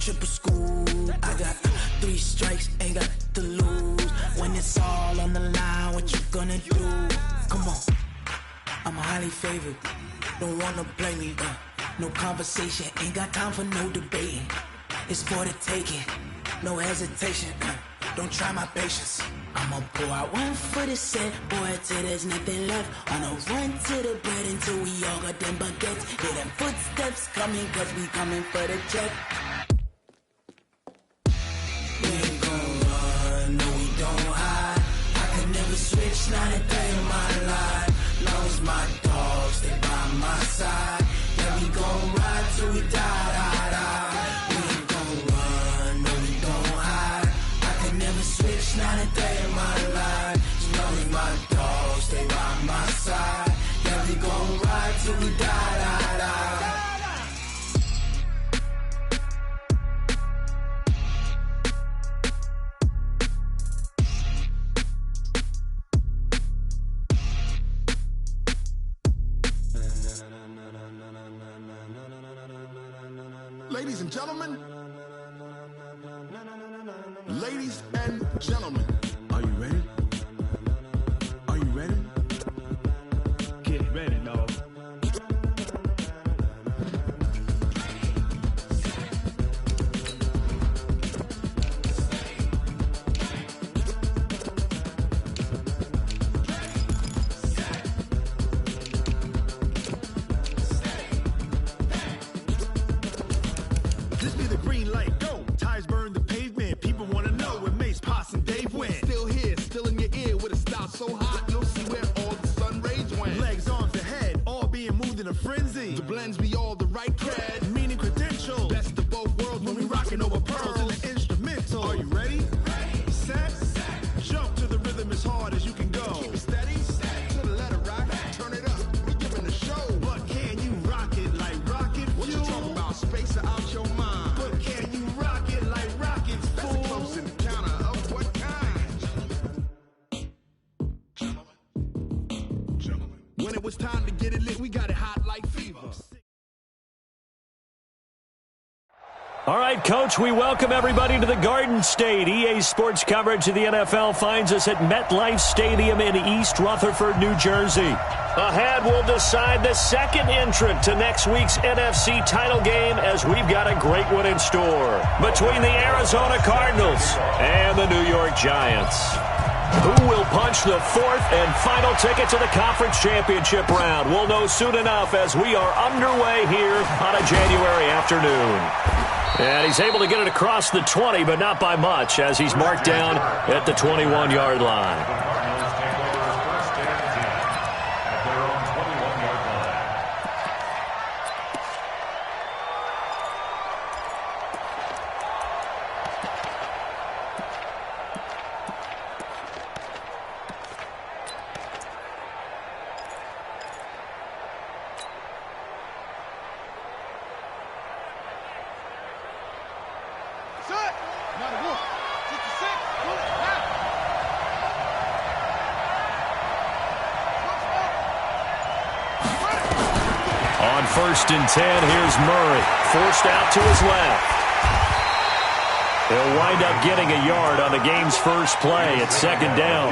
Triple school, I got 3 strikes, ain't got to lose. When it's all on the line, what you gonna do? Come on, I'm highly favored, don't wanna play me, no conversation, ain't got time for no debating. It's for the taking, no hesitation, don't try my patience. I'ma pour out one for the set, boy, till there's nothing left. On a run to the bread until we all got them baguettes. Hear them footsteps coming, cause we coming for the check. We ain't gon' run, no we don't hide. I could never switch, not a day in my life. Long as my dogs stay by my side. Yeah, we gon' ride till we die. We ain't gon' run, no we don't hide. I could never switch, not a day in my life. As long as my dogs stay by my side. Yeah, we gon' ride till we die. Ladies and gentlemen, ladies and gentlemen, are you ready? Are you ready? Get ready, dog. This be the green light, go. Tires burn the pavement. People wanna know where Mace, Poss, and Dave went. Still here, still in your ear with a style so hot, you'll see where all the sun rays went. Legs, arms, and head, all being moved in a frenzy. The blends be all the right cred, meaning credentials. Best of both worlds when we rockin' over pearls in the instrumental. Are you ready? Set, jump to the rhythm as hard as you can go. Keep it steady, to the letter rock, turn it up, we giving the show. But can you rock it like rocket fuel? What you talking about, space out your mind? But can you rock it like rockets, fool? That's a close encounter of what kind? Gentlemen. When it was time to get it lit, we got it hot like fever. All right, Coach, we welcome everybody to the Garden State. EA Sports coverage of the NFL finds us at MetLife Stadium in East Rutherford, New Jersey. Ahead, we'll decide the second entrant to next week's NFC title game as we've got a great one in store between the Arizona Cardinals and the New York Giants. Who will punch the fourth and final ticket to the conference championship round? We'll know soon enough as we are underway here on a January afternoon. And he's able to get it across the 20, but not by much, as he's marked down at the 21-yard line. On 1st and 10, here's Murray, forced out to his left. He'll wind up getting a yard on the game's first play at 2nd down.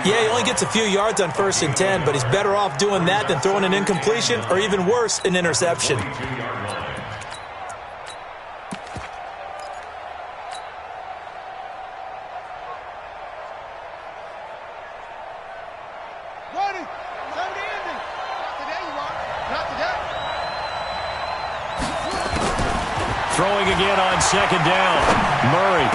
Yeah, he only gets a few yards on 1st and 10, but he's better off doing that than throwing an incompletion or even worse, an interception. Throwing again on 2nd down. Murray.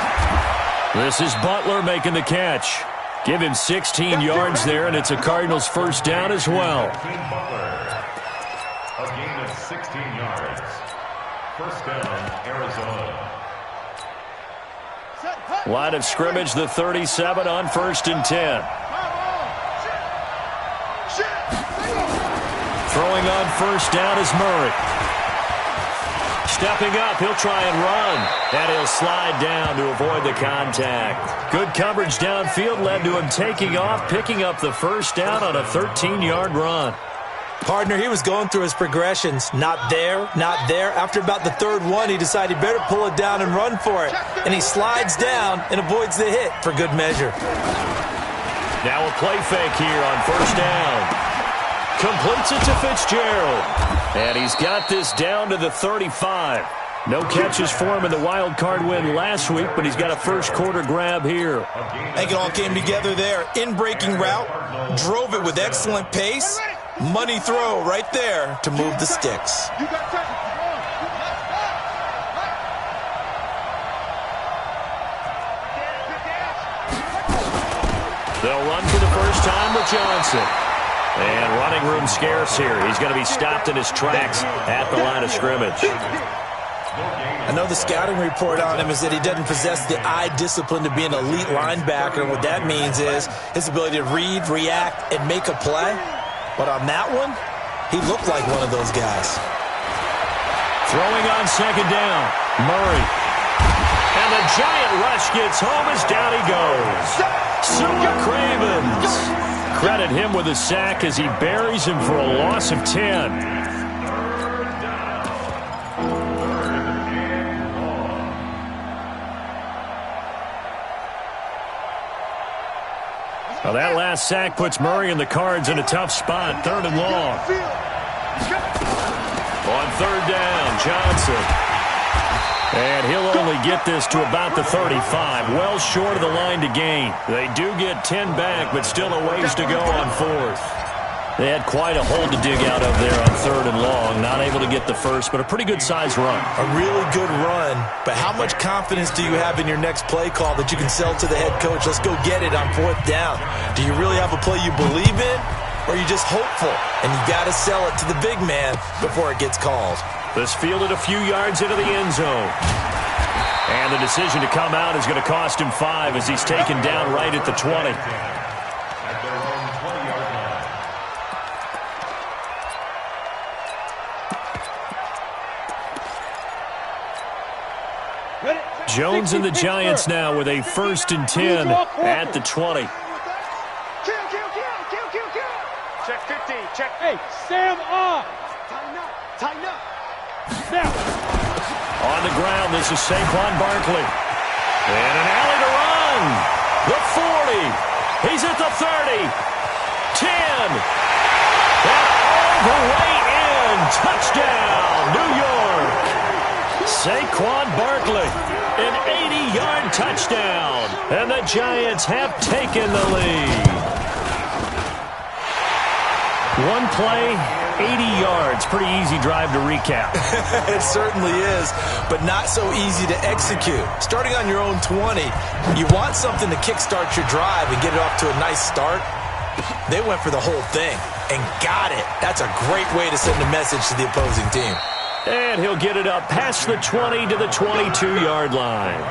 This is Butler making the catch. Give him 16 yards there, and it's a Cardinals first down as well. A gain of 16 yards. First down, Arizona. Line of scrimmage, the 37 on 1st and 10. Throwing on 1st down is Murray. Stepping up, he'll try and run. And he'll slide down to avoid the contact. Good coverage downfield led to him taking off, picking up the first down on a 13-yard run. Partner, he was going through his progressions. Not there, not there. After about the third one, he decided he better pull it down and run for it. And he slides down and avoids the hit for good measure. Now a play fake here on first down. Completes it to Fitzgerald. And he's got this down to the 35. No catches for him in the wild card win last week, but he's got a first quarter grab here. I think it all came together there. In-breaking route, drove it with excellent pace. Money throw right there to move the sticks. They'll run for the first time with Johnson. And running room scarce here. He's going to be stopped in his tracks at the line of scrimmage. I know the scouting report on him is that he doesn't possess the eye discipline to be an elite linebacker. What that means is his ability to read, react, and make a play. But on that one, he looked like one of those guys. Throwing on second down, Murray. And the giant rush gets home as down he goes. Super Cravens. Credit him with a sack as he buries him for a loss of 10. Well, that last sack puts Murray and the Cards in a tough spot, third and long. On third down, Johnson. And he'll only get this to about the 35, well short of the line to gain. They do get 10 back, but still a ways to go on fourth. They had quite a hole to dig out of there on third and long. Not able to get the first, but a pretty good-sized run. A really good run, but how much confidence do you have in your next play call that you can sell to the head coach? Let's go get it on fourth down. Do you really have a play you believe in, or are you just hopeful? And you got to sell it to the big man before it gets called. This fielded a few yards into the end zone. And the decision to come out is going to cost him 5 as he's taken down right at the 20. Jones and the Giants now with a 1st and 10 at the 20. Check 50. Check. Hey, Sam off. Tighten up. Tighten up. Now. On the ground, this is Saquon Barkley. And an alley to run. The 40. He's at the 30. 10. And all the way in. Touchdown, New York. Saquon Barkley. An 80-yard touchdown. And the Giants have taken the lead. One play, 80 yards. Pretty easy drive to recap. It certainly is, but not so easy to execute. Starting on your own 20, you want something to kickstart your drive and get it off to a nice start. They went for the whole thing and got it. That's a great way to send a message to the opposing team. And he'll get it up past the 20 to the 22-yard line.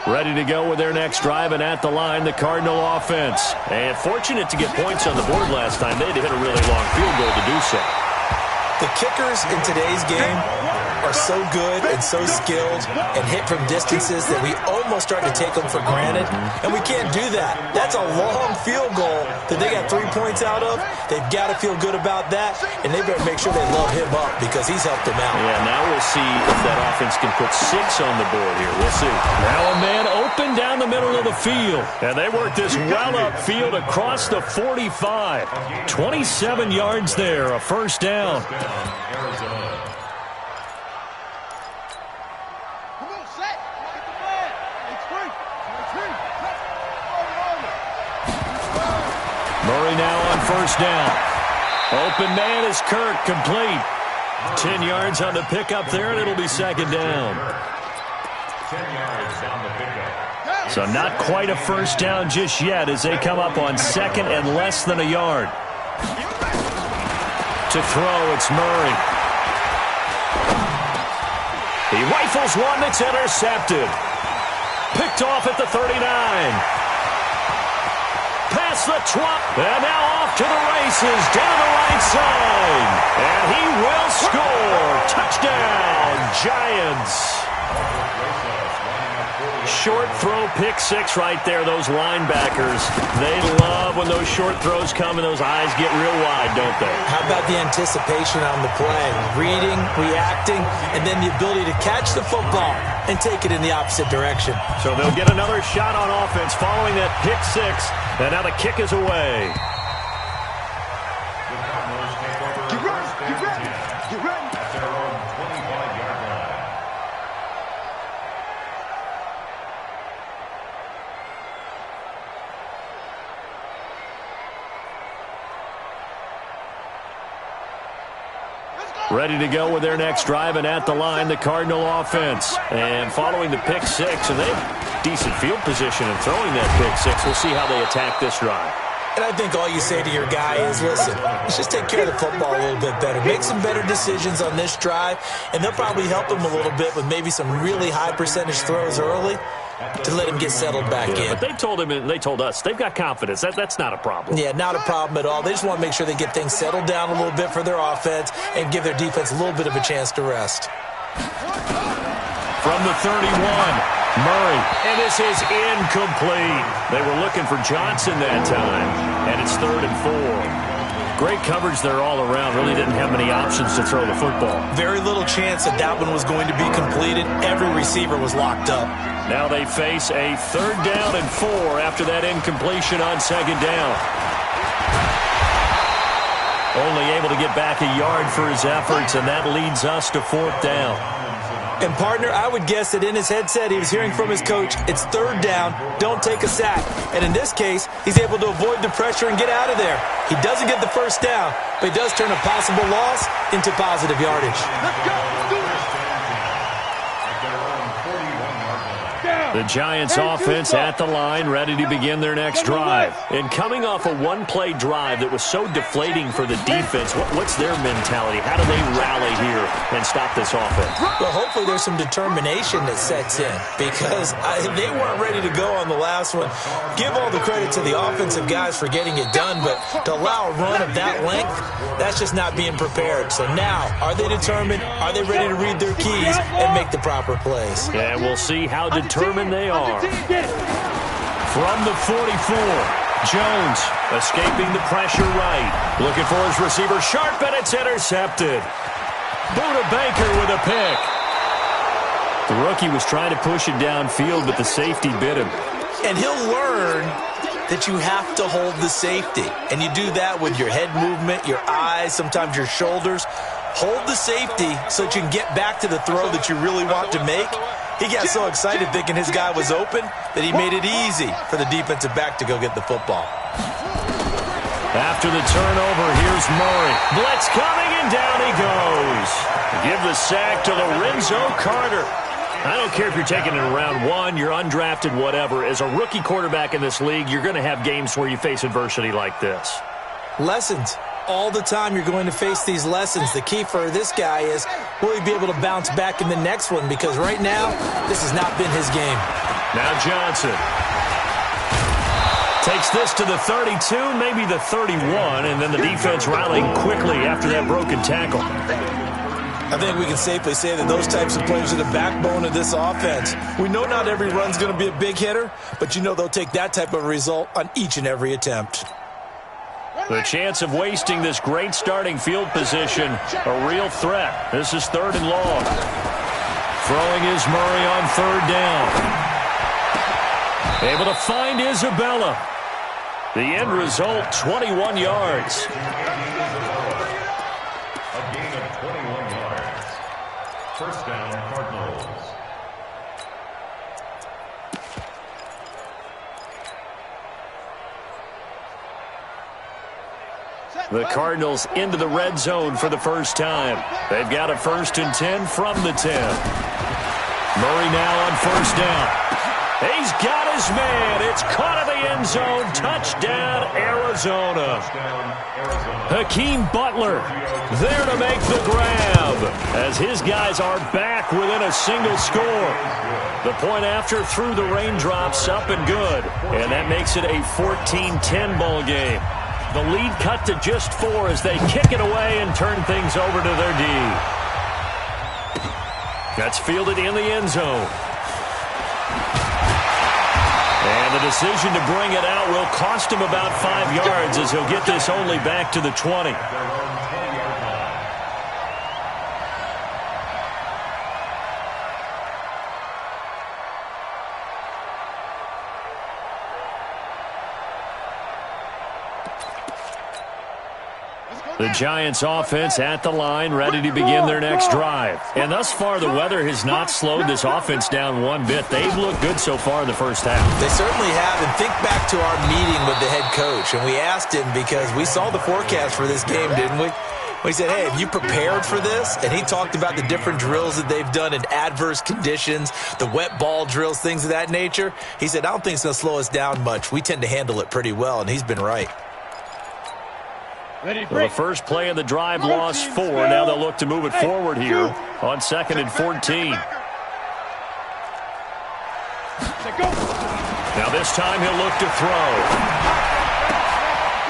Ready to go with their next drive, and at the line, the Cardinal offense. And fortunate to get points on the board last time. They had to hit a really long field goal to do so. The kickers in today's game are so good and so skilled and hit from distances that we almost start to take them for granted, and we can't do that. That's a long field goal that they got 3 points out of. They've got to feel good about that, and they better make sure they love him up because he's helped them out. Yeah, now we'll see if that offense can put 6 on the board here. We'll see. Now a man open down the middle of the field, and they work this well upfield across the 45. 27 yards there, a first down. Murray now on first down. Open man is Kirk, complete. 10 yards on the pickup there, and it'll be second down. 10 yards on the pickup. So not quite a first down just yet as they come up on second and less than a yard. To throw, it's Murray. He rifles one that's intercepted. Picked off at the 39. Past the 12. And now off to the races down the right side. And he will score. Touchdown, Giants. Short throw, pick six right there. Those linebackers, they love when those short throws come and those eyes get real wide, don't they? How about the anticipation on the play? Reading, reacting, and then the ability to catch the football and take it in the opposite direction. So they'll get another shot on offense following that pick six. And now the kick is away. Get ready, get ready, get ready. At their own 25-yard line. Ready to go with their next drive, and at the line, the Cardinal offense. And following the pick six, and they have decent field position in throwing that pick six. We'll see how they attack this drive. And I think all you say to your guy is, listen, let's just take care of the football a little bit better. Make some better decisions on this drive, and they'll probably help him a little bit with maybe some really high percentage throws early to let him get settled back in. But they told him, and they told us, they've got confidence. That's not a problem. Yeah, not a problem at all. They just want to make sure they get things settled down a little bit for their offense and give their defense a little bit of a chance to rest. From the 31, Murray, and this is incomplete. They were looking for Johnson that time, and it's 3rd and 4. Great coverage there all around. Really didn't have many options to throw the football. Very little chance that that one was going to be completed. Every receiver was locked up. Now they face a 3rd down and 4 after that incompletion on 2nd down. Only able to get back a yard for his efforts, and that leads us to 4th down. And, partner, I would guess that in his headset he was hearing from his coach, it's 3rd down, don't take a sack. And in this case, he's able to avoid the pressure and get out of there. He doesn't get the 1st down, but he does turn a possible loss into positive yardage. Let's go, let's do it. The Giants offense at the line, ready to begin their next drive. And coming off a one-play drive that was so deflating for the defense, what's their mentality? How do they rally here and stop this offense? Well, hopefully there's some determination that sets in because they weren't ready to go on the last one. Give all the credit to the offensive guys for getting it done, but to allow a run of that length, that's just not being prepared. So now, are they determined? Are they ready to read their keys and make the proper plays? And we'll see how determined they are. From the 44, Jones escaping the pressure right. Looking for his receiver, sharp, and it's intercepted. Buda Baker with a pick. The rookie was trying to push it downfield, but the safety bit him. And he'll learn that you have to hold the safety. And you do that with your head movement, your eyes, sometimes your shoulders. Hold the safety so that you can get back to the throw that you really want to make. He got so excited thinking his guy was open that he made it easy for the defensive back to go get the football. After the turnover, here's Murray. Blitz coming, and down he goes. Give the sack to Lorenzo Carter. I don't care if you're taking it in round 1, you're undrafted, whatever. As a rookie quarterback in this league, you're going to have games where you face adversity like this. Lessons. All the time you're going to face these lessons. The key for this guy is, will he be able to bounce back in the next one? Because right now, this has not been his game. Now Johnson takes this to the 32, maybe the 31, and then the defense rallying quickly after that broken tackle. I think we can safely say that those types of players are the backbone of this offense. We know not every run's going to be a big hitter, but you know they'll take that type of result on each and every attempt. The chance of wasting this great starting field position, a real threat. This is 3rd and long. Throwing is Murray on 3rd down. Able to find Isabella. The end result, 21 yards. A gain of 21 yards. 1st down, Cardinals. The Cardinals into the red zone for the first time. They've got a 1st and 10 from the 10. Murray now on 1st down. He's got his man. It's caught in the end zone. Touchdown, Arizona. Hakeem Butler there to make the grab as his guys are back within a single score. The point after through the raindrops, up and good. And that makes it a 14-10 ball game. The lead cut to just 4 as they kick it away and turn things over to their D. That's fielded in the end zone. And the decision to bring it out will cost him about 5 yards as he'll get this only back to the 20. The Giants offense at the line, ready to begin their next drive. And thus far, the weather has not slowed this offense down one bit. They've looked good so far in the first half. They certainly have. And think back to our meeting with the head coach. And we asked him because we saw the forecast for this game, didn't we? We said, hey, have you prepared for this? And he talked about the different drills that they've done in adverse conditions, the wet ball drills, things of that nature. He said, I don't think it's going to slow us down much. We tend to handle it pretty well, and he's been right. Well, the first play of the drive lost 4. Now they'll look to move it forward here on 2nd and 14. Now this time he'll look to throw.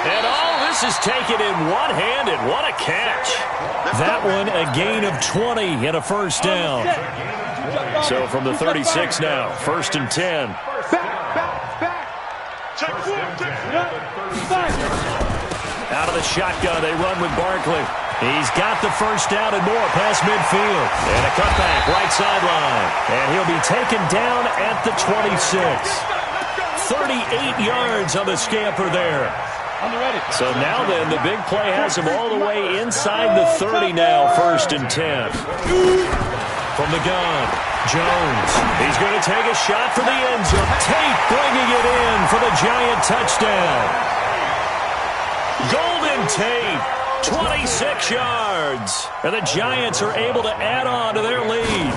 And all this is taken in one-handed. What a catch. That one a gain of 20 and a first down. So from the 36 now, 1st and 10. Out of the shotgun, they run with Barkley. He's got the first down and more past midfield. And a cutback right sideline. And he'll be taken down at the 26. 38 yards on the scamper there. So now then, the big play has him all the way inside the 30 now, 1st and 10. From the gun, Jones. He's going to take a shot for the end zone. Tate bringing it in for the Giant touchdown. Golden Tate, 26 yards. And the Giants are able to add on to their lead.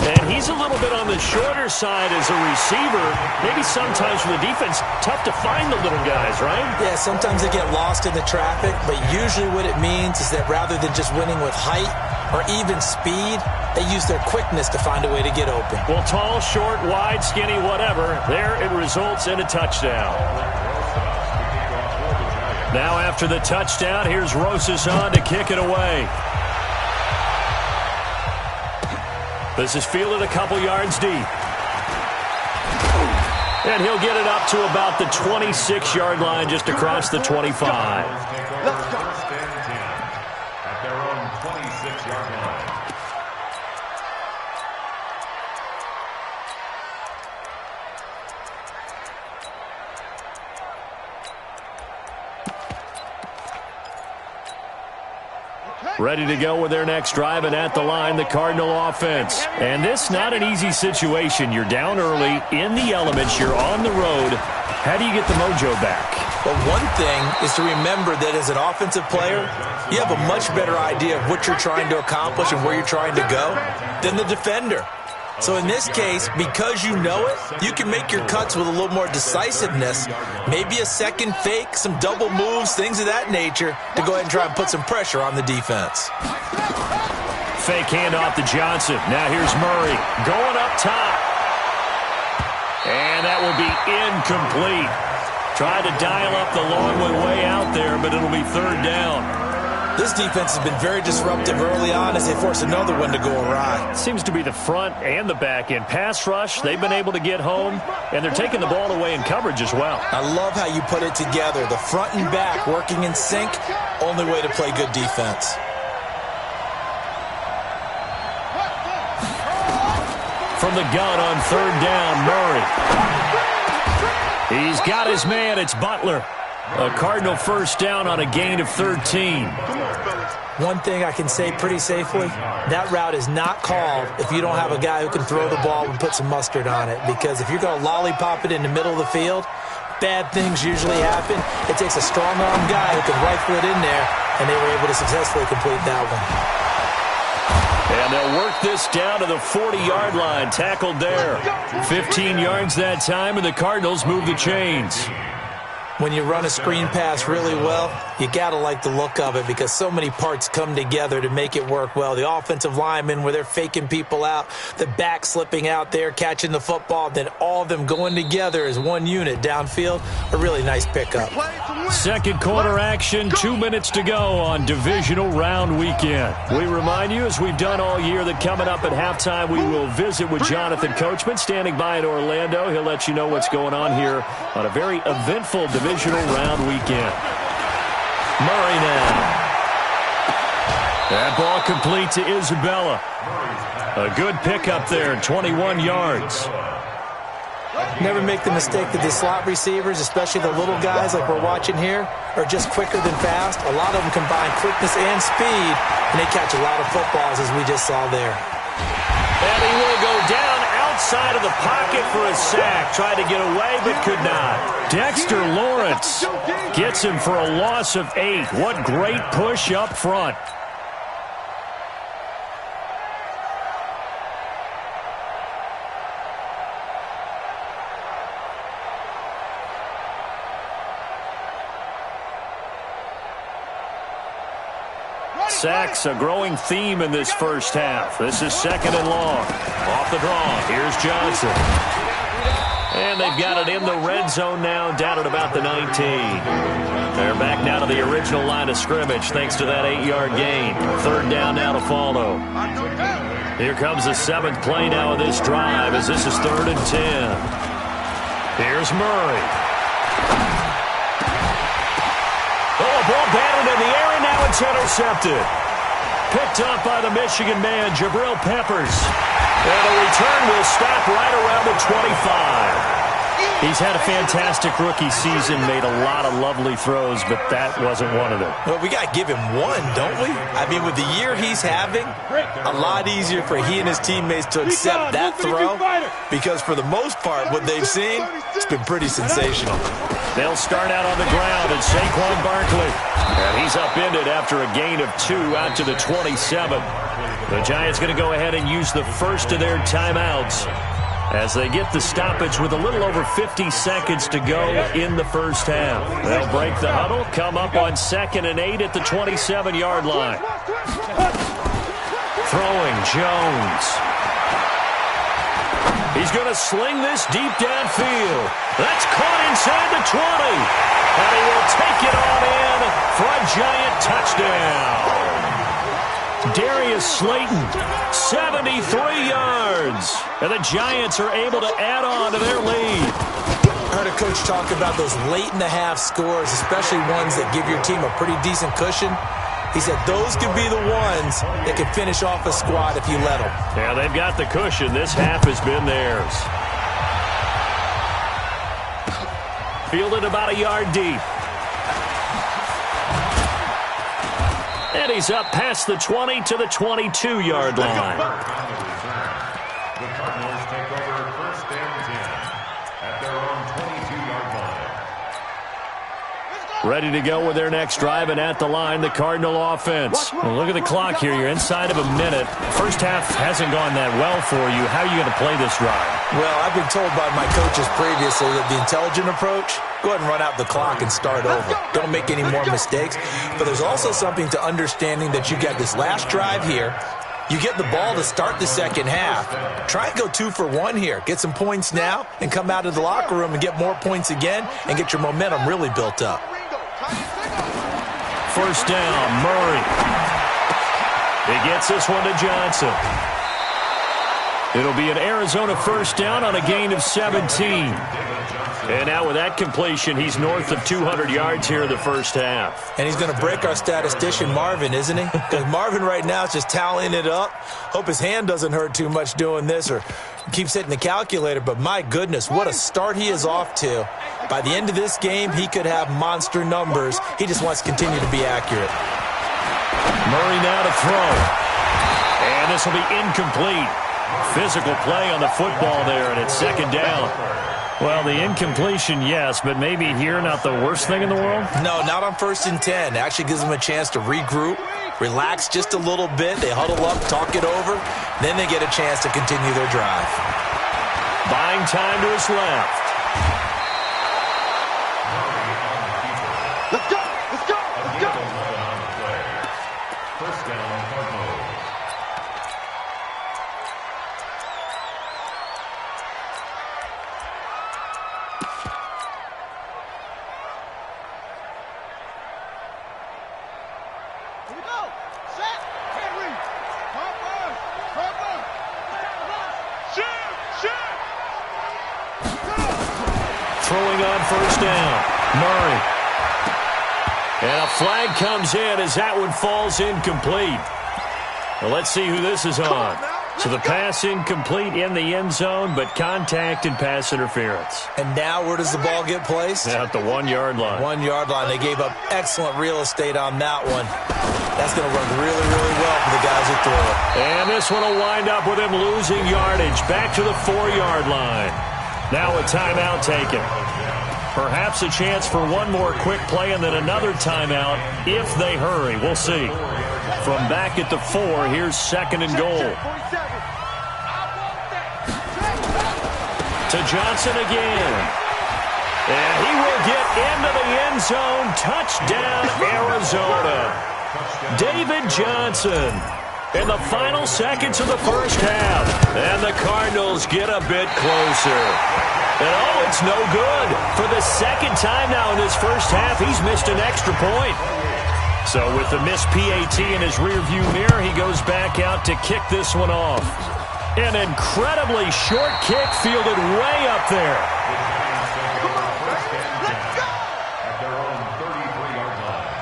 And he's a little bit on the shorter side as a receiver. Maybe sometimes for the defense, tough to find the little guys, right? Yeah, sometimes they get lost in the traffic, but usually what it means is that rather than just winning with height or even speed, they use their quickness to find a way to get open. Well, tall, short, wide, skinny, whatever, there it results in a touchdown. Now after the touchdown, here's Rosas on to kick it away. This is fielded a couple yards deep. And he'll get it up to about the 26-yard line just across the 25. First and 10 at their own 26-yard line. Ready to go with their next drive, and at the line, the Cardinal offense. And this not an easy situation. You're down early, in the elements, you're on the road. How do you get the mojo back? Well, one thing is to remember that as an offensive player, you have a much better idea of what you're trying to accomplish and where you're trying to go than the defender. So in this case, because you know it, you can make your cuts with a little more decisiveness, maybe a second fake, some double moves, things of that nature, to go ahead and try and put some pressure on the defense. Fake handoff to Johnson. Now here's Murray going up top. And that will be incomplete. Tried to dial up the long one way out there, but it'll be 3rd down. This defense has been very disruptive early on as they force another one to go awry. Seems to be the front and the back end. Pass rush, they've been able to get home, and they're taking the ball away in coverage as well. I love how you put it together. The front and back working in sync, only way to play good defense. From the gun on 3rd down, Murray. He's got his man, it's Butler. A Cardinal first down on a gain of 13. One thing I can say pretty safely, that route is not called if you don't have a guy who can throw the ball and put some mustard on it. Because if you're going to lollipop it in the middle of the field, bad things usually happen. It takes a strong-arm guy who can rifle it in there, and they were able to successfully complete that one. And they'll work this down to the 40-yard line. Tackled there. 15 yards that time, and the Cardinals move the chains. When you run a screen pass really well, you got to like the look of it because so many parts come together to make it work well. The offensive linemen, where they're faking people out, the back slipping out there, catching the football, then all of them going together as one unit downfield. A really nice pickup. Second quarter action, 2 minutes to go on divisional round weekend. We remind you, as we've done all year, that coming up at halftime, we will visit with Jonathan Coachman, standing by in Orlando. He'll let you know what's going on here on a very eventful divisional round weekend. Murray now. That ball complete to Isabella. A good pickup there, 21 yards. Never make the mistake that the slot receivers, especially the little guys like we're watching here, are just quicker than fast. A lot of them combine quickness and speed, and they catch a lot of footballs, as we just saw there. And he will go down outside of the pocket for a sack. Tried to get away, but could not. Dexter Lawrence gets him for a loss of 8. What great push up front. Sacks, a growing theme in this first half. This is second and long. Off the draw, here's Johnson. And they've got it in the red zone now, down at about the 19. They're back now to the original line of scrimmage thanks to that 8-yard gain. Third down now to follow. Here comes the 7th play now of this drive as this is 3rd and 10. Here's Murray. Oh, ball batted in the air, and now it's intercepted. Picked up by the Michigan man, Jabril Peppers. And the return will stop right around the 25. He's had a fantastic rookie season, made a lot of lovely throws, but that wasn't one of them. Well, we got to give him one, don't we? I mean, with the year he's having, a lot easier for he and his teammates to accept that throw because for the most part, what they've seen, it's been pretty sensational. They'll start out on the ground, and Saquon Barkley. And he's upended after a gain of 2 out to the 27. The Giants going to go ahead and use the first of their timeouts as they get the stoppage with a little over 50 seconds to go in the first half. They'll break the huddle, come up on 2nd and 8 at the 27-yard line. Throwing Jones. He's going to sling this deep downfield. That's caught inside the 20. And he will take it on in for a Giant touchdown. Darius Slayton, 73 yards. And the Giants are able to add on to their lead. I heard a coach talk about those late-in-the-half scores, especially ones that give your team a pretty decent cushion. He said those could be the ones that can finish off a squad if you let them. Yeah, they've got the cushion. This half has been theirs. Fielded about a yard deep. And he's up past the 20 to the 22-yard line. The Cardinals take over 1st and 10 at their own 22-yard line. Ready to go with their next drive, and at the line, the Cardinal offense. Well, look at the clock here. You're inside of a minute. First half hasn't gone that well for you. How are you going to play this drive? Well, I've been told by my coaches previously that the intelligent approach, go ahead and run out the clock and start over. Don't make any more mistakes. But there's also something to understanding that you got this last drive here. You get the ball to start the second half. Try and go 2 for 1 here. Get some points now and come out of the locker room and get more points again and get your momentum really built up. First down, Murray. He gets this one to Johnson. It'll be an Arizona first down on a gain of 17. And now with that completion, he's north of 200 yards here in the first half. And he's going to break our statistician, Marvin, isn't he? Because Marvin right now is just tallying it up. Hope his hand doesn't hurt too much doing this or keeps hitting the calculator. But my goodness, what a start he is off to. By the end of this game, he could have monster numbers. He just wants to continue to be accurate. Murray now to throw. And this will be incomplete. Physical play on the football there, and it's second down. Well, the incompletion, yes, but maybe here not the worst thing in the world? No, not on 1st and 10. It actually gives them a chance to regroup, relax just a little bit. They huddle up, talk it over. Then they get a chance to continue their drive. Buying time to his left. Let's go! Let's go! Let's go! First down, Cardinals. Here we go! Set! Henry! Cover! Cover! Shoot! Shoot! Throwing on 1st down. Murray. And a flag comes in as that one falls incomplete. Well, let's see who this is on. So the pass incomplete in the end zone, but contact and pass interference. And now where does the ball get placed? At the 1-yard line. 1-yard line. They gave up excellent real estate on that one. That's going to work really, really well for the guys who throw it. And this one will wind up with him losing yardage back to the 4-yard line. Now a timeout taken. Perhaps a chance for one more quick play and then another timeout if they hurry. We'll see. From back at the 4, here's 2nd and goal. To Johnson again. And he will get into the end zone. Touchdown, Arizona. David Johnson in the final seconds of the first half. And the Cardinals get a bit closer. And oh, it's no good. For the 2nd time now in this first half, he's missed an extra point. So with the missed PAT in his rearview mirror, he goes back out to kick this one off. An incredibly short kick fielded way up there. Let's go! At their own 33-yard line.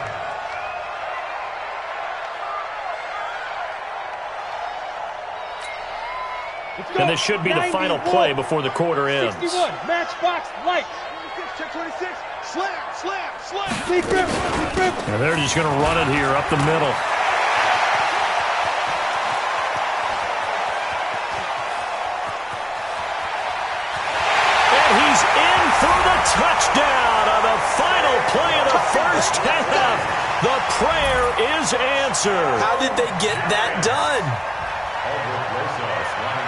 And this should be the final play before the quarter ends. 61, matchbox lights. Check 26, slam, slam, slam. Deep grip, deep grip. And they're just going to run it here up the middle. And he's in for the touchdown on the final play of the first half. The prayer is answered. How did they get that done?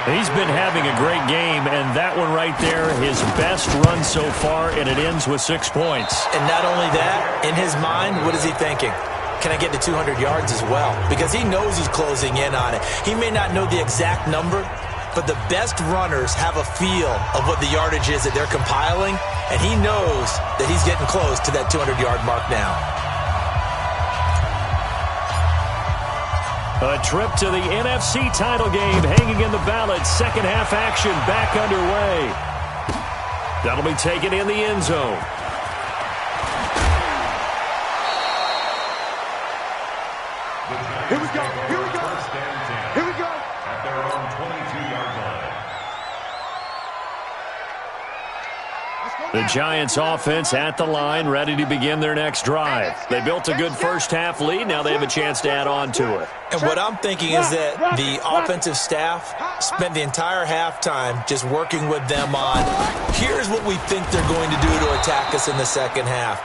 He's been having a great game, and that one right there, his best run so far, and it ends with 6 points. And not only that, in his mind, what is he thinking? Can I get to 200 yards as well? Because he knows he's closing in on it. He may not know the exact number, but the best runners have a feel of what the yardage is that they're compiling, and he knows that he's getting close to that 200-yard mark now. A trip to the NFC title game hanging in the balance. Second half action back underway. That'll be taken in the end zone. Here we go, here we go. First and 10. Here we go. At their own 22-yard line. The Giants offense at the line, ready to begin their next drive. They built a good first half lead. Now they have a chance to add on to it. And what I'm thinking is that the offensive staff spent the entire halftime just working with them on, here's what we think they're going to do to attack us in the second half.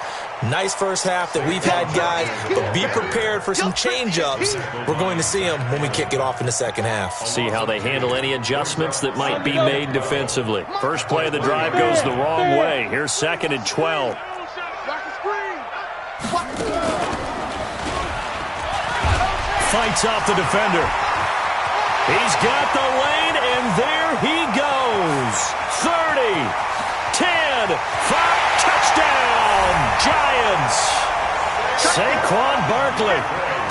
Nice first half that we've had, guys, but be prepared for some change-ups. We're going to see them when we kick it off in the second half. See how they handle any adjustments that might be made defensively. First play of the drive goes the wrong way. Here's 2nd and 12. Fights off the defender. He's got the lane, and there he goes. 30, 10, 5, touchdown, Giants. Saquon Barkley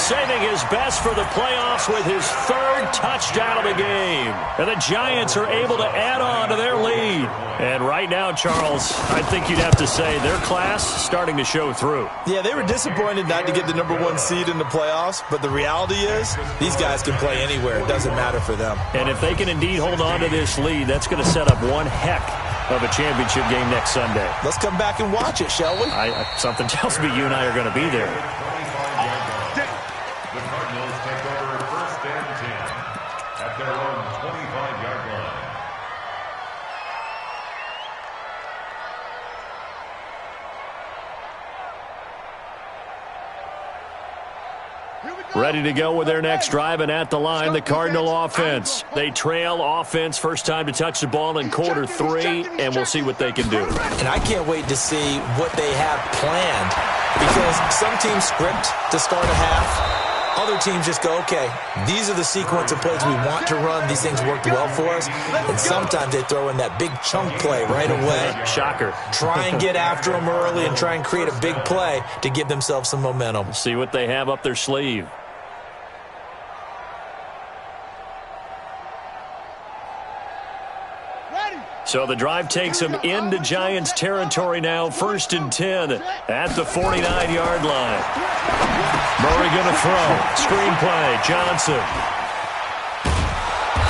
saving his best for the playoffs with his 3rd touchdown of the game. And the Giants are able to add on to their lead. And right now, Charles, I think you'd have to say their class starting to show through. Yeah, they were disappointed not to get the #1 seed in the playoffs, but the reality is these guys can play anywhere. It doesn't matter for them. And if they can indeed hold on to this lead, that's going to set up one heck of a championship game next Sunday. Let's come back and watch it, shall we? Something tells me you and I are going to be there. The Cardinals take over 1st and 10 at their own 25-yard line. Ready to go with their next drive, and at the line, the Cardinal offense. They trail offense, first time to touch the ball in quarter 3, and we'll see what they can do. And I can't wait to see what they have planned, because some teams script to start a half. Other teams just go, okay, these are the sequence of plays we want to run. These things worked well for us. And sometimes they throw in that big chunk play right away. Shocker. Try and get after them early and try and create a big play to give themselves some momentum. See what they have up their sleeve. So the drive takes them into Giants territory now, 1st and 10 at the 49-yard line. Murray going to throw. Screen play, Johnson.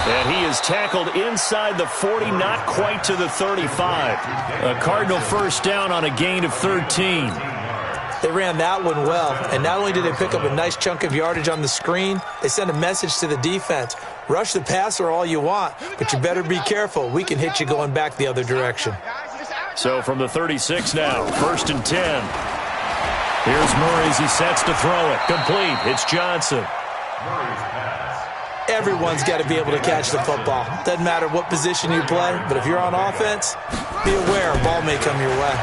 And he is tackled inside the 40, not quite to the 35. A Cardinal first down on a gain of 13. They ran that one well, and not only did they pick up a nice chunk of yardage on the screen, they sent a message to the defense. Rush the passer all you want, but you better be careful. We can hit you going back the other direction. So from the 36 now, 1st and 10. Here's Murray as he sets to throw it. Complete. It's Johnson. Everyone's got to be able to catch the football. Doesn't matter what position you play, but if you're on offense, be aware a ball may come your way.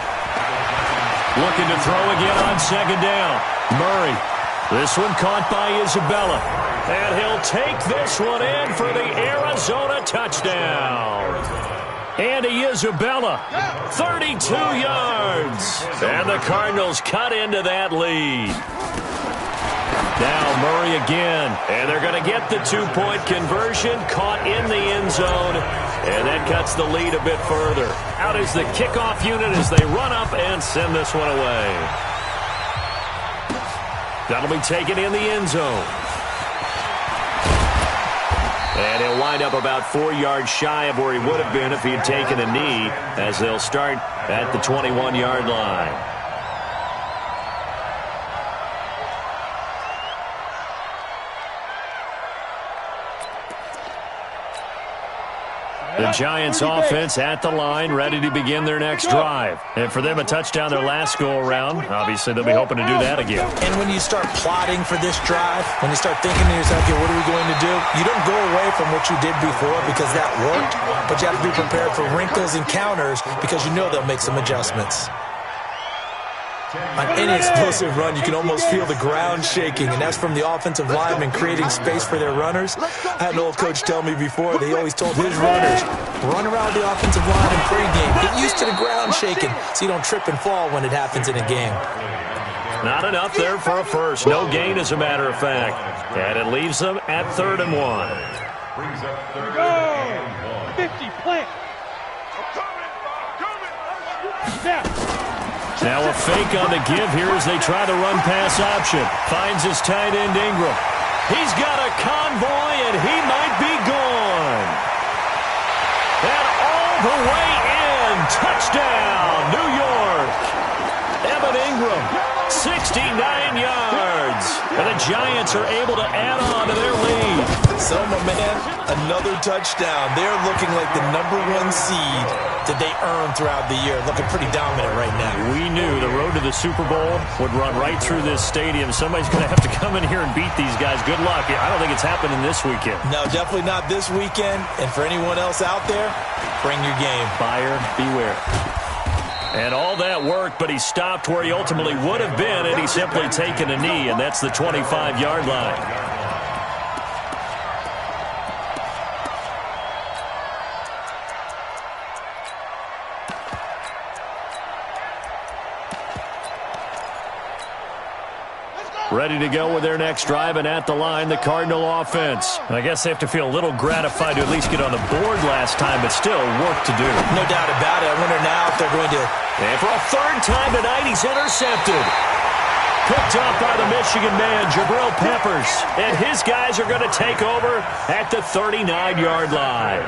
Looking to throw again on 2nd down. Murray. This one caught by Isabella. And he'll take this one in for the Arizona touchdown. Andy Isabella, 32 yards. And the Cardinals cut into that lead. Now Murray again. And they're going to get the 2-point conversion. Caught in the end zone. And that cuts the lead a bit further. Out is the kickoff unit as they run up and send this one away. That'll be taken in the end zone. And he'll wind up about 4 yards shy of where he would have been if he had taken a knee, as they'll start at the 21-yard line. The Giants offense at the line, ready to begin their next drive. And for them, a touchdown their last go-around. Obviously, they'll be hoping to do that again. And when you start plotting for this drive, when you start thinking to yourself, okay, what are we going to do? You don't go away from what you did before because that worked, but you have to be prepared for wrinkles and counters because you know they'll make some adjustments. On any explosive run, you can almost feel the ground shaking, and that's from the offensive linemen creating space for their runners. I had an old coach tell me before, he always told his runners, run around the offensive line in pregame. Get used to the ground shaking so you don't trip and fall when it happens in a game. Not enough there for a first. No gain, as a matter of fact. And it leaves them at 3rd and 1. Brings up 3rd and 50, plant. Now a fake on the give here as they try the run-pass option. Finds his tight end, Ingram. He's got a convoy, and he might be gone. And all the way in. Touchdown, New York. Evan Ingram, 69 yards. And the Giants are able to add on to their lead. So, my man, another touchdown. They're looking like the #1 seed that they earned throughout the year. Looking pretty dominant right now. We knew the road to the Super Bowl would run right through this stadium. Somebody's going to have to come in here and beat these guys. Good luck. I don't think it's happening this weekend. No, definitely not this weekend. And for anyone else out there, bring your game. Buyer beware. And all that worked, but he stopped where he ultimately would have been, and he's simply taken a knee, and that's the 25-yard line. Ready to go with their next drive, and at the line, the Cardinal offense. I guess they have to feel a little gratified to at least get on the board last time, but still work to do. No doubt about it. I wonder now if they're going to... And for a 3rd time tonight, he's intercepted. Picked off by the Michigan man, Jabril Peppers. And his guys are going to take over at the 39-yard line.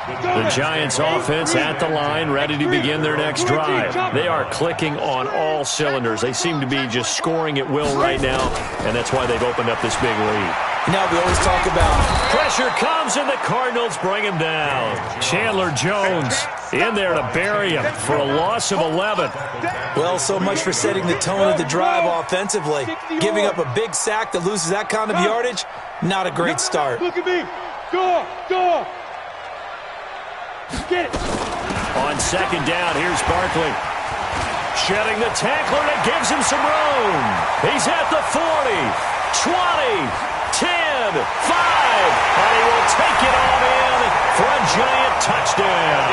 The Giants offense at the line, ready to begin their next drive. They are clicking on all cylinders. They seem to be just scoring at will right now, and that's why they've opened up this big lead. You know, we always talk about Pressure comes, and the Cardinals bring him down. Chandler Jones in there to bury him for a loss of 11. Well, so much for setting the tone of the drive offensively. Giving up a big sack that loses that kind of yardage, not a great start. Look at me. Go. Get it. On second down, here's Barkley. Shedding the tackler, and it gives him some room. He's at the 40, 20, 10, 5, and he will take it on in for a giant touchdown.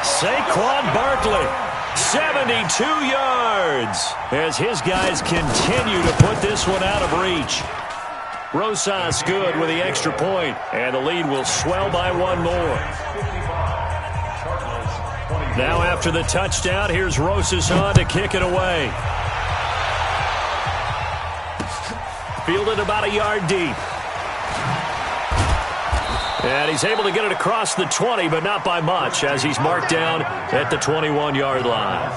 Saquon Barkley, 72 yards, as his guys continue to put this one out of reach. Rosas good with the extra point, and the lead will swell by one more. Now after the touchdown, here's Rosas on to kick it away. Fielded about a yard deep. And he's able to get it across the 20, but not by much, as he's marked down at the 21-yard line.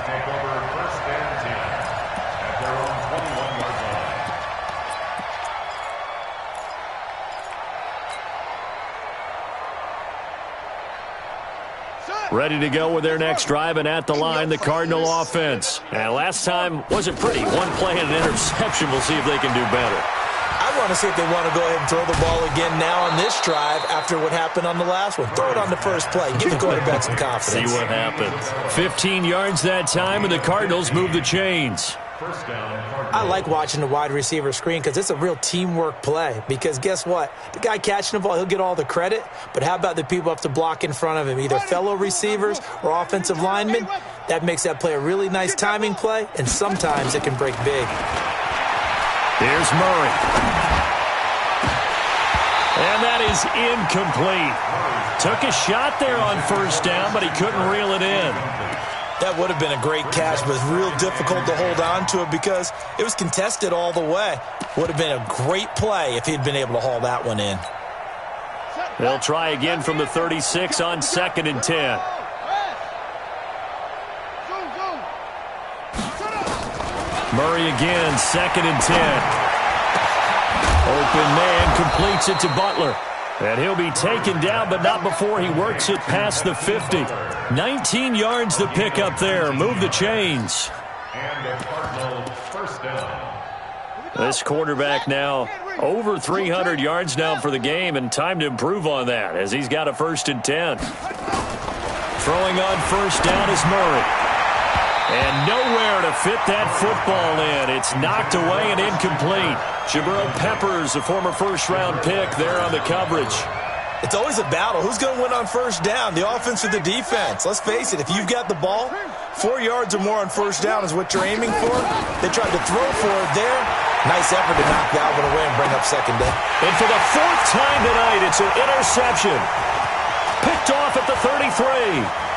Ready to go with their next drive, and at the line, the Cardinal offense. And last time wasn't pretty. One play and an interception. We'll see if they can do better. I want to see if they want to go ahead and throw the ball again now on this drive after what happened on the last one. Throw it on the first play. Give the quarterback some confidence. See what happens. 15 yards that time, and the Cardinals move the chains. I like watching the wide receiver screen because it's a real teamwork play. Because guess what? The guy catching the ball, he'll get all the credit. But how about the people up to block in front of him, either fellow receivers or offensive linemen? That makes that play a really nice timing play, and sometimes it can break big. Here's Murray. And that is incomplete. Took a shot there on first down, but he couldn't reel it in. That would have been a great catch, but it's real difficult to hold on to it because it was contested all the way. Would have been a great play if he'd been able to haul that one in. They'll try again from the 36 on 2nd and 10. Murray again, 2nd and 10. Open man completes it to Butler. And he'll be taken down, but not before he works it past the 50. 19 yards to pick up there. Move the chains. And the Cardinals first down. This quarterback now over 300 yards now for the game, and time to improve on that as he's got a 1st and 10. Throwing on first down is Murray. And nowhere to fit that football in. It's knocked away and incomplete. Jabril Peppers, a former first-round pick, there on the coverage. It's always a battle. Who's going to win on first down, the offense or the defense? Let's face it, if you've got the ball, 4 yards or more on first down is what you're aiming for. They tried to throw for it there. Nice effort to knock Galvin away and bring up second down. And for the 4th time tonight, it's an interception. Picked off at the 33.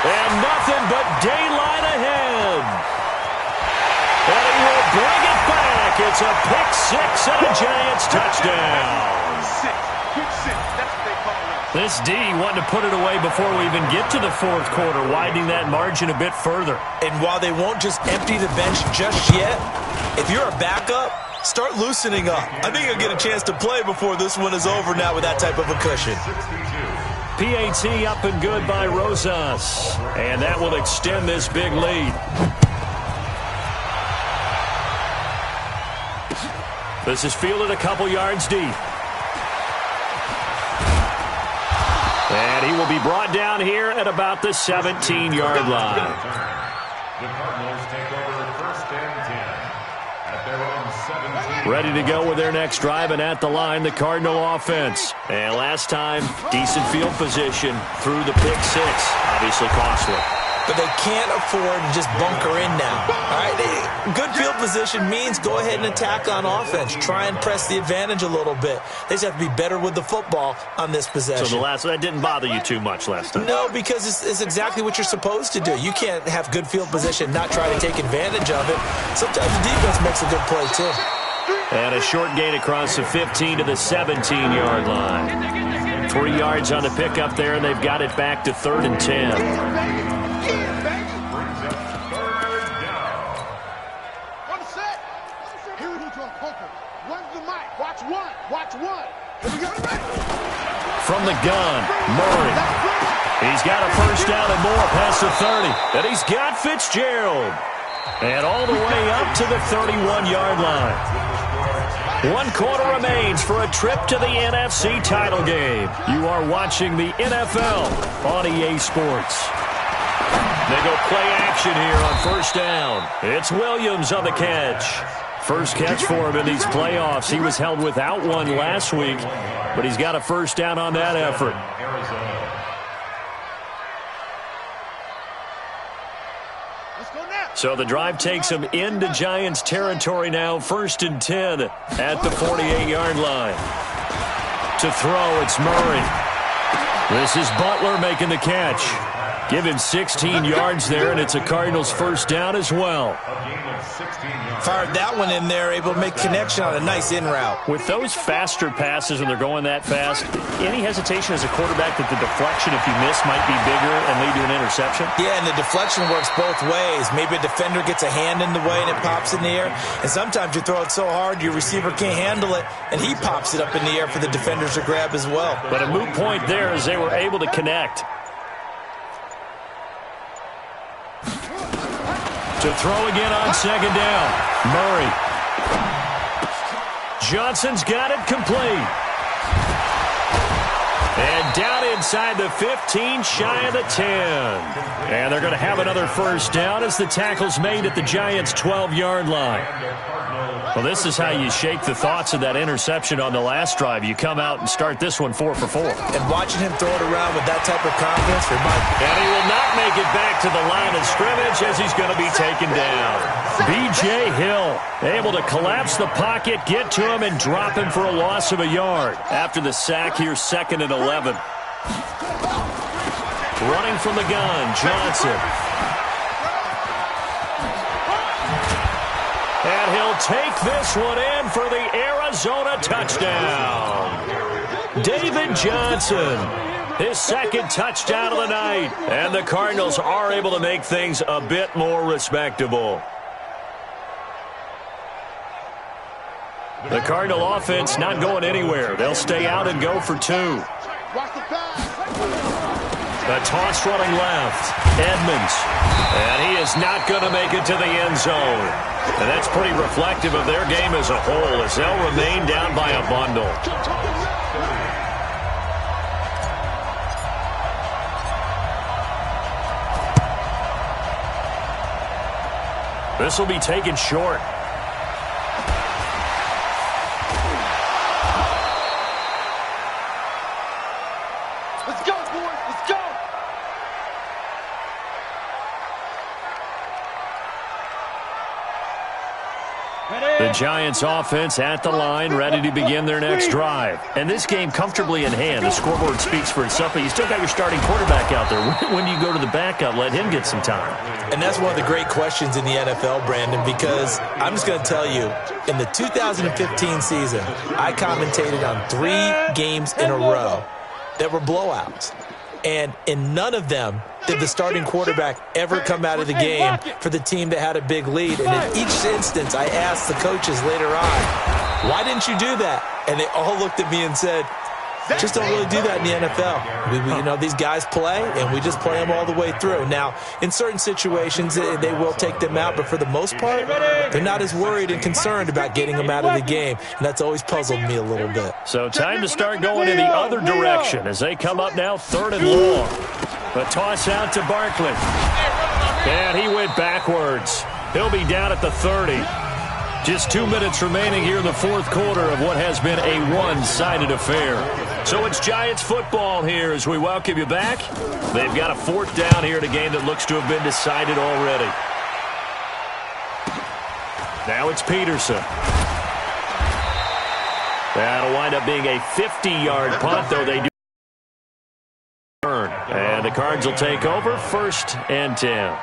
And nothing but daylight ahead. And he will bring it back. It's a pick 6 and a Giants touchdown. This D wanted to put it away before we even get to the 4th quarter, widening that margin a bit further. And while they won't just empty the bench just yet, if you're a backup, start loosening up. I think you'll get a chance to play before this one is over now with that type of a cushion. PAT up and good by Rosas. And that will extend this big lead. This is fielded a couple yards deep. And he will be brought down here at about the 17-yard line. The Cardinals take over 1st and 10 at their own 17. Ready to go with their next drive, and at the line, the Cardinal offense. And last time, decent field position through the pick 6. Obviously costly. But they can't afford to just bunker in now. All right, good field position means go ahead and attack on offense. Try and press the advantage a little bit. They just have to be better with the football on this possession. So that didn't bother you too much last time? No, because it's exactly what you're supposed to do. You can't have good field position, not try to take advantage of it. Sometimes the defense makes a good play, too. And a short gain across the 15 to the 17-yard line. 3 yards on the pickup there, and they've got it back to 3rd and 10. Watch one. First down and more past the 30. And he's got Fitzgerald. And all the way up to the 31-yard line. 1 quarter remains for a trip to the NFC title game. You are watching the NFL on EA Sports. They go play action here on first down. It's Williams on the catch. First catch for him in these playoffs. He was held without one last week, but he's got a first down on that effort. So the drive takes him into Giants territory now. 1st and 10 at the 48-yard line. To throw, it's Murray. This is Butler making the catch. Give him 16 yards there, and it's a Cardinals first down as well. Fired that one in there, able to make connection on a nice in route. With those faster passes when they're going that fast, any hesitation as a quarterback that the deflection, if you miss, might be bigger and lead to an interception? Yeah, and the deflection works both ways. Maybe a defender gets a hand in the way and it pops in the air. And sometimes you throw it so hard your receiver can't handle it, and he pops it up in the air for the defenders to grab as well. But a moot point there as they were able to connect. To throw again on second down. Murray. Johnson's got it complete. And down inside the 15, shy of the 10. And they're going to have another first down as the tackle's made at the Giants' 12-yard line. Well, this is how you shake the thoughts of that interception on the last drive. You come out and start this one 4 for 4. And watching him throw it around with that type of confidence reminds me. And he will not make it back to the line of scrimmage as he's going to be taken down. B.J. Hill able to collapse the pocket, get to him, and drop him for a loss of a yard. After the sack here, 2nd and 11. Running from the gun, Johnson. And he'll take this one in for the Arizona touchdown. David Johnson, his 2nd touchdown of the night. And the Cardinals are able to make things a bit more respectable. The Cardinal offense not going anywhere. They'll stay out and go for 2. The toss running left. Edmonds. And he is not going to make it to the end zone. And that's pretty reflective of their game as a whole as they'll remain down by a bundle. This will be taken short. Let's go, boys. Let's go. The Giants offense at the line, ready to begin their next drive. And this game comfortably in hand. The scoreboard speaks for itself, but you still got your starting quarterback out there. When do you go to the backup? Let him get some time. And that's one of the great questions in the NFL, Brandon, because I'm just going to tell you, in the 2015 season, I commentated on 3 games in a row that were blowouts. And in none of them did the starting quarterback ever come out of the game for the team that had a big lead. And in each instance, I asked the coaches later on, why didn't you do that? And they all looked at me and said, just don't really do that in the NFL. You know, these guys play, and we just play them all the way through. Now, in certain situations, they will take them out, but for the most part, they're not as worried and concerned about getting them out of the game, and that's always puzzled me a little bit. So time to start going in the other direction as they come up now 3rd and long. A toss out to Barkley. And he went backwards. He'll be down at the 30. Just 2 minutes remaining here in the 4th quarter of what has been a one-sided affair. So it's Giants football here as we welcome you back. They've got a 4th down here in a game that looks to have been decided already. Now it's Peterson. That'll wind up being a 50-yard punt, though they do. And the Cards will take over 1st and 10.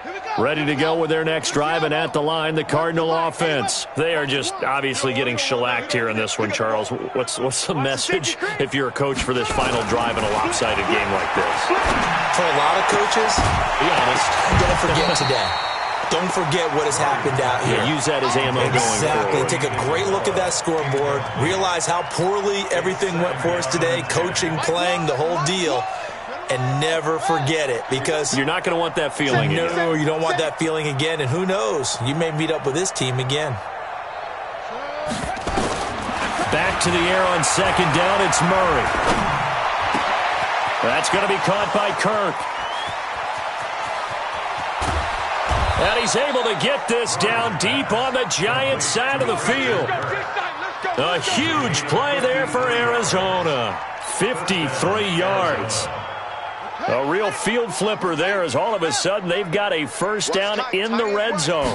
Here Ready to go with their next drive, and at the line, the Cardinal offense. They are just obviously getting shellacked here in this one, Charles. What's the message if you're a coach for this final drive in a lopsided game like this? For a lot of coaches, be honest, don't forget today. Don't forget what has happened out here. Yeah, use that as ammo going Exactly. forward. Take a great look at that scoreboard. Realize how poorly everything went for us today. Coaching, playing, the whole deal. And never forget it, because you're not going to want that feeling again. No, you don't want that feeling again. And who knows? You may meet up with this team again. Back to the air on second down. It's Murray. That's going to be caught by Kirk. And he's able to get this down deep on the Giants' side of the field. A huge play there for Arizona. 53 yards. A real field flipper there, as all of a sudden they've got a first down in the red zone.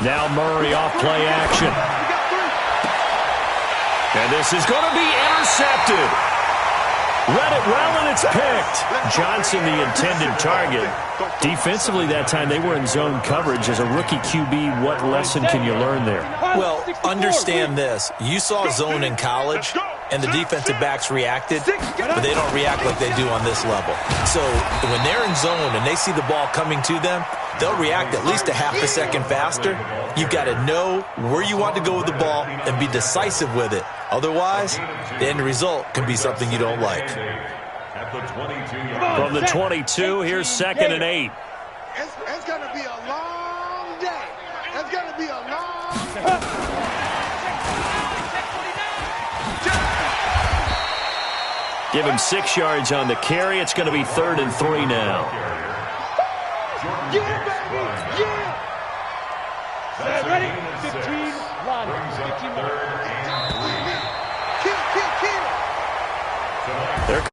Now Murray off play action. And this is going to be intercepted. Read it well, and it's picked. Johnson, the intended target. Defensively that time, they were in zone coverage. As a rookie QB, what lesson can you learn there? Well, understand this. You saw zone in college, and the defensive backs reacted, but they don't react like they do on this level. So when they're in zone and they see the ball coming to them, they'll react at least a half a second faster. You've got to know where you want to go with the ball and be decisive with it. Otherwise, the end result can be something you don't like. From the 22, here's 2nd and 8. It's going to be a long day. It's going to be a long day. Give him 6 yards on the carry. It's going to be 3rd and 3 now. Yeah, baby. Yeah. Ready? 15, run. 15 more. Kill. There